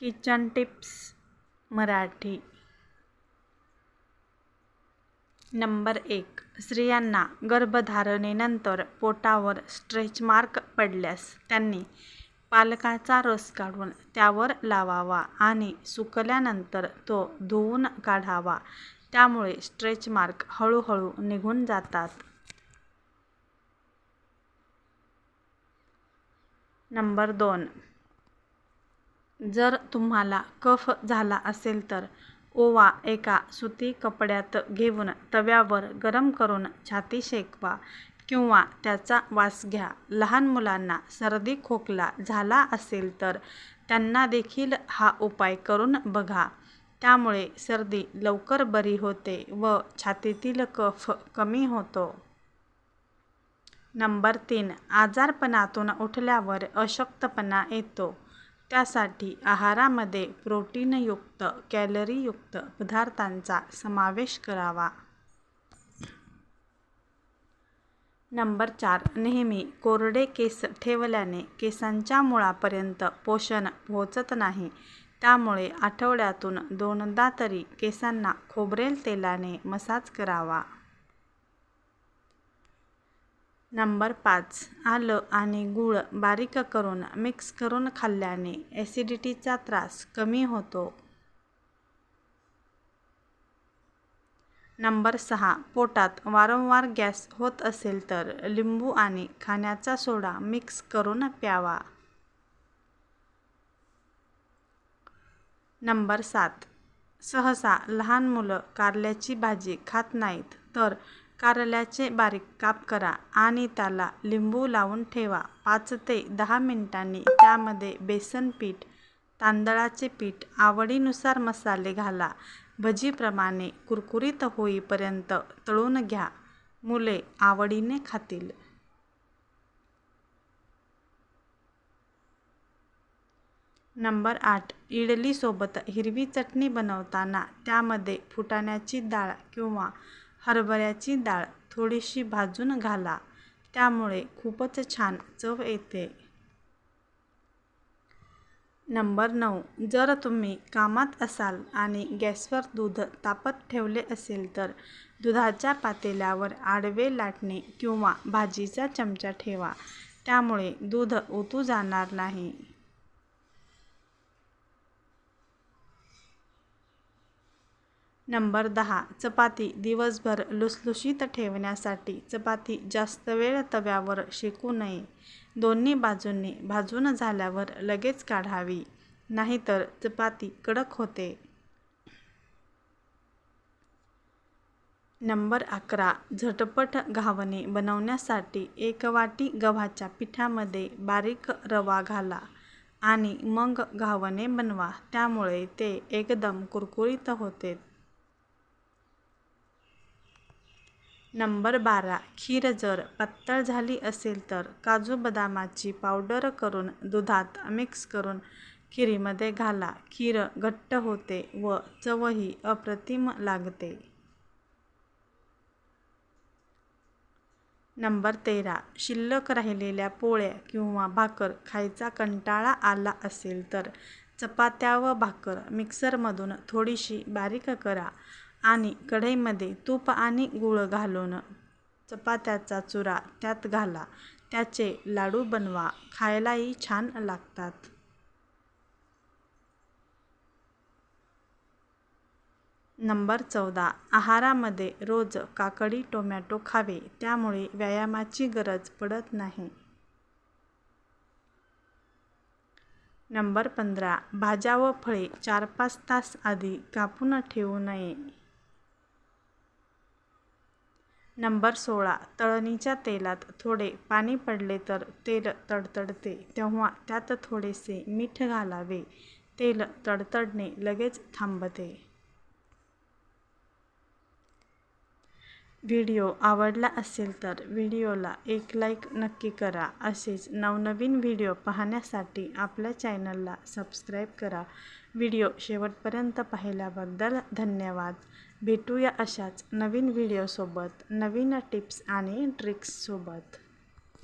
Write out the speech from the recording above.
Kitchen tips Marathi. Number 1. स्त्रियांना गर्भधारणेनंतर पोटावर स्ट्रेच मार्क पडल्यास त्यांनी पालकाचा रस काढून त्यावर लावावा आणि सुकल्यानंतर तो धुवून काढावा. त्यामुळे स्ट्रेच मार्क हळूहळू निघून जातात. नंबर 2. जर तुम्हाला कफ झाला असेल तर ओवा एका सुती कपड्यात घेऊन तव्यावर गरम करून छाती शेकवा किंवा त्याचा वास घ्या. लहान मुलांना सर्दी खोकला झाला असेल तर त्यांना देखील हा उपाय करून बघा. त्यामुळे सर्दी लवकर बरी होते व छातीतील कफ कमी होतो. नंबर 3. आजारपणातून उठल्यावर अशक्तपणा येतो. त्यासाठी आहारामध्ये प्रोटीनयुक्त, कॅलरीयुक्त पदार्थांचा समावेश करावा. नंबर 4. नेहमी कोरडे केस ठेवल्याने केसांच्या मुळापर्यंत पोषण पोहोचत नाही. त्यामुळे आठवड्यातून 2दा तरी केसांना खोबरेल तेलाने मसाज करावा. नंबर 5. आलं आणि गूळ बारीक करून मिक्स करून खाल्ल्याने ॲसिडिटीचा त्रास कमी होतो. नंबर 6. पोटात वारंवार गॅस होत असेल तर लिंबू आणि खाण्याचा सोडा मिक्स करून प्यावा. नंबर 7. सहसा लहान मुलं कारल्याची भाजी खात नाहीत तर कारल्याचे बारीक काप करा आणि त्याला लिंबू लावून ठेवा. 5 ते 10 मिनिटांनी त्यामध्ये बेसन पीठ, तांदळाचे पीठ, आवडीनुसार मसाले घाला. भजीप्रमाणे कुरकुरीत होईपर्यंत तळून घ्या. मुले आवडीने खातील. नंबर 8. इडलीसोबत हिरवी चटणी बनवताना त्यामध्ये फुटाण्याची डाळ किंवा हरभऱ्याची डाळ थोडीशी भाजून घाला. त्यामुळे खूपच छान चव येते. नंबर 9. जर तुम्ही कामात असाल आणि गॅसवर दूध तापत ठेवले असेल तर दुधाच्या पातेल्यावर आडवे लाटणे किंवा भाजीचा चमचा ठेवा. त्यामुळे दूध ओतू जाणार नाही. नंबर 10. चपाती दिवसभर लुसलुशीत ठेवण्यासाठी चपाती जास्त वेळ तव्यावर शेकू नये. दोन्ही बाजूंनी भाजून झाल्यावर लगेच काढावी, नाहीतर चपाती कडक होते. नंबर 11. झटपट घावणे बनवण्यासाठी 1 वाटी गव्हाच्या पिठामध्ये बारीक रवा घाला आणि मग घावणे बनवा. त्यामुळे ते एकदम कुरकुरीत होते. नंबर 12. खीर जर पातळ झाली असेल तर काजू बदामाची पावडर करून दुधात मिक्स करून खिरीमध्ये घाला. खीर घट्ट होते व चवही अप्रतिम लागते. नंबर 13. शिल्लक राहिलेल्या पोळ्या किंवा भाकर खायचा कंटाळा आला असेल तर चपात्या व भाकर मिक्सरमधून थोडीशी बारीक करा आणि कढईमध्ये तूप आणि गूळ घालून चपात्याचा चुरा त्यात घाला. त्याचे लाडू बनवा. खायलाही छान लागतात. नंबर 14. आहारामध्ये रोज काकडी टोमॅटो खावे. त्यामुळे व्यायामाची गरज पडत नाही. नंबर 15. भाज्या व फळे 4-5 तास आधी कापून ठेवू नये. नंबर 16. तळणीच्या तेलात थोडे पाणी पडले तर तेल तडतडते तेव्हा त्यात थोडेसे मीठ घालावे. तेल तडतडणे लगेच थांबते. व्हिडिओ आवडला असेल तर व्हिडिओला एक लाईक नक्की करा. असेच नवनवीन व्हिडिओ पाहण्यासाठी आपल्या चॅनलला सबस्क्राईब करा. व्हिडिओ शेवटपर्यंत पाहिल्याबद्दल धन्यवाद. भेटूया अशाच नवीन व्हिडिओसोबत, नवीन टिप्स आणि ट्रिक्ससोबत.